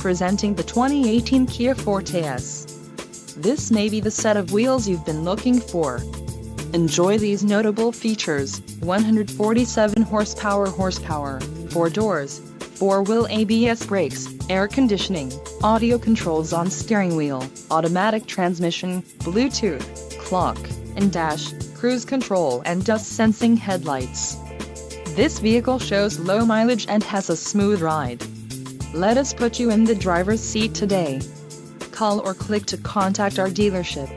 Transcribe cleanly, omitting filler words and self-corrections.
Presenting the 2018 Kia Forte S. This may be the set of wheels you've been looking for. Enjoy these notable features: 147 horsepower, 4 doors, 4-wheel ABS brakes, air conditioning, audio controls on steering wheel, automatic transmission, Bluetooth, clock and dash, cruise control and dust sensing headlights. This vehicle shows low mileage and has a smooth ride. Let us put you in the driver's seat today. Call or click to contact our dealership.